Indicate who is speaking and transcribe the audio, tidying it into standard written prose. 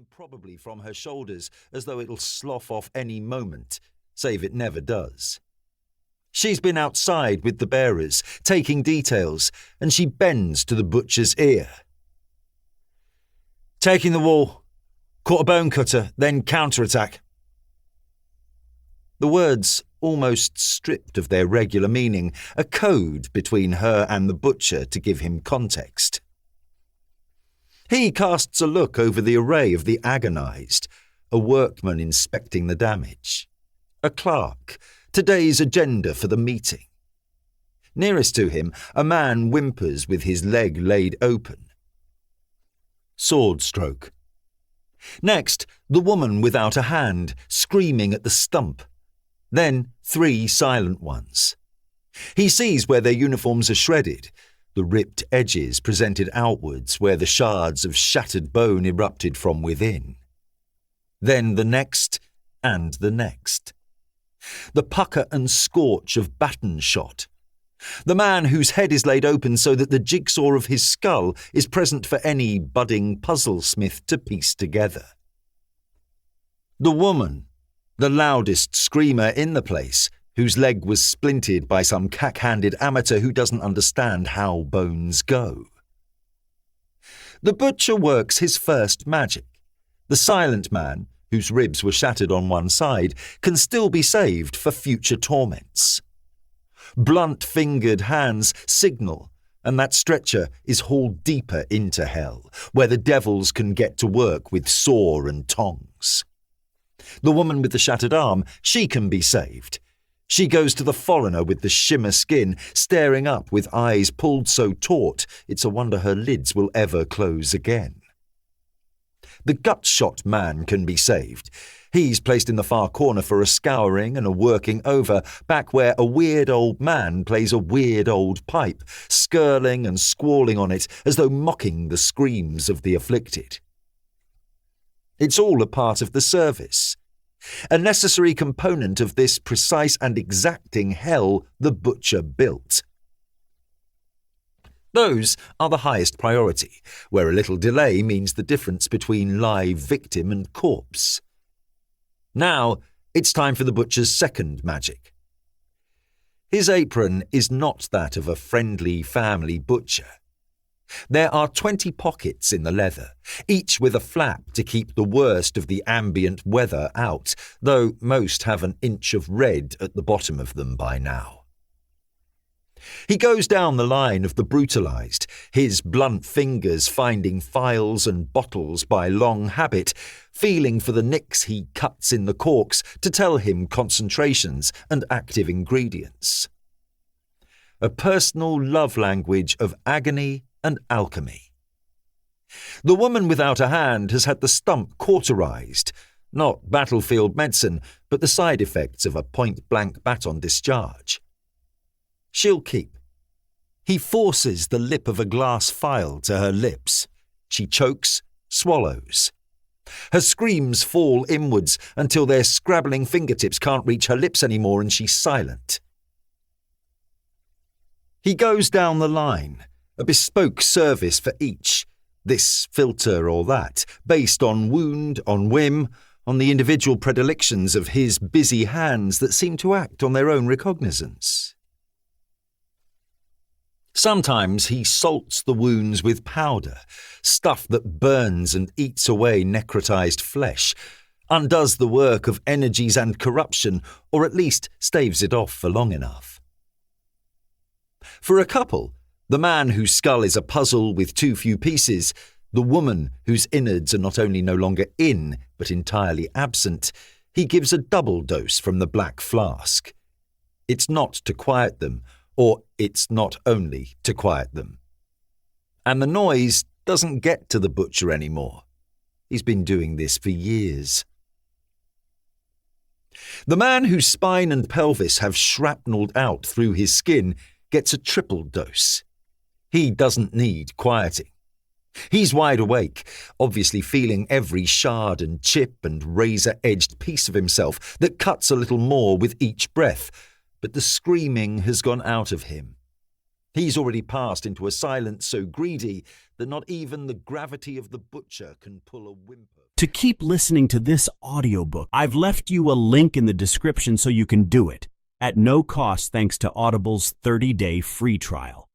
Speaker 1: hanging probably from her shoulders as though it'll slough off any moment, save it never does. She's been outside with the bearers, taking details, and she bends to the butcher's ear. "Taking the wall. Caught a bone cutter, then counter-attack." The words, almost stripped of their regular meaning, a code between her and the butcher to give him context. He casts a look over the array of the agonized, a workman inspecting the damage, a clerk, today's agenda for the meeting. Nearest to him, a man whimpers with his leg laid open. Sword stroke. Next, the woman without a hand, screaming at the stump. Then 3 silent ones. He sees where their uniforms are shredded, the ripped edges presented outwards where the shards of shattered bone erupted from within. Then the next, and the next. The pucker and scorch of baton shot. The man whose head is laid open so that the jigsaw of his skull is present for any budding puzzle-smith to piece together. The woman, the loudest screamer in the place, whose leg was splinted by some cack-handed amateur who doesn't understand how bones go. The butcher works his first magic. The silent man, whose ribs were shattered on one side, can still be saved for future torments. Blunt-fingered hands signal, and that stretcher is hauled deeper into hell, where the devils can get to work with saw and tongs. The woman with the shattered arm, she can be saved. She goes to the foreigner with the shimmer skin, staring up with eyes pulled so taut it's a wonder her lids will ever close again. The gut-shot man can be saved. He's placed in the far corner for a scouring and a working over, back where a weird old man plays a weird old pipe, skirling and squalling on it as though mocking the screams of the afflicted. It's all a part of the service, a necessary component of this precise and exacting hell the butcher built. Those are the highest priority, where a little delay means the difference between live victim and corpse. Now, it's time for the butcher's second magic. His apron is not that of a friendly family butcher. There are 20 pockets in the leather, each with a flap to keep the worst of the ambient weather out, though most have an inch of red at the bottom of them by now. He goes down the line of the brutalized, his blunt fingers finding phials and bottles by long habit, feeling for the nicks he cuts in the corks to tell him concentrations and active ingredients. A personal love language of agony and alchemy. The woman without a hand has had the stump cauterized, not battlefield medicine, but the side effects of a point-blank baton discharge. She'll keep. He forces the lip of a glass phial to her lips. She chokes, swallows. Her screams fall inwards until their scrabbling fingertips can't reach her lips anymore and she's silent. He goes down the line, a bespoke service for each, this filter or that, based on wound, on whim, on the individual predilections of his busy hands that seem to act on their own recognizance. Sometimes he salts the wounds with powder, stuff that burns and eats away necrotized flesh, undoes the work of energies and corruption, or at least staves it off for long enough. For a couple, the man whose skull is a puzzle with too few pieces, the woman whose innards are not only no longer in, but entirely absent, he gives a double dose from the black flask. It's not to quiet them, or it's not only to quiet them. And the noise doesn't get to the butcher anymore. He's been doing this for years. The man whose spine and pelvis have shrapnelled out through his skin gets a triple dose. He doesn't need quieting. He's wide awake, obviously feeling every shard and chip and razor-edged piece of himself that cuts a little more with each breath, but the screaming has gone out of him. He's already passed into a silence so greedy that not even the gravity of the butcher can pull a whimper.
Speaker 2: To keep listening to this audiobook, I've left you a link in the description so you can do it, at no cost thanks to Audible's 30-day free trial.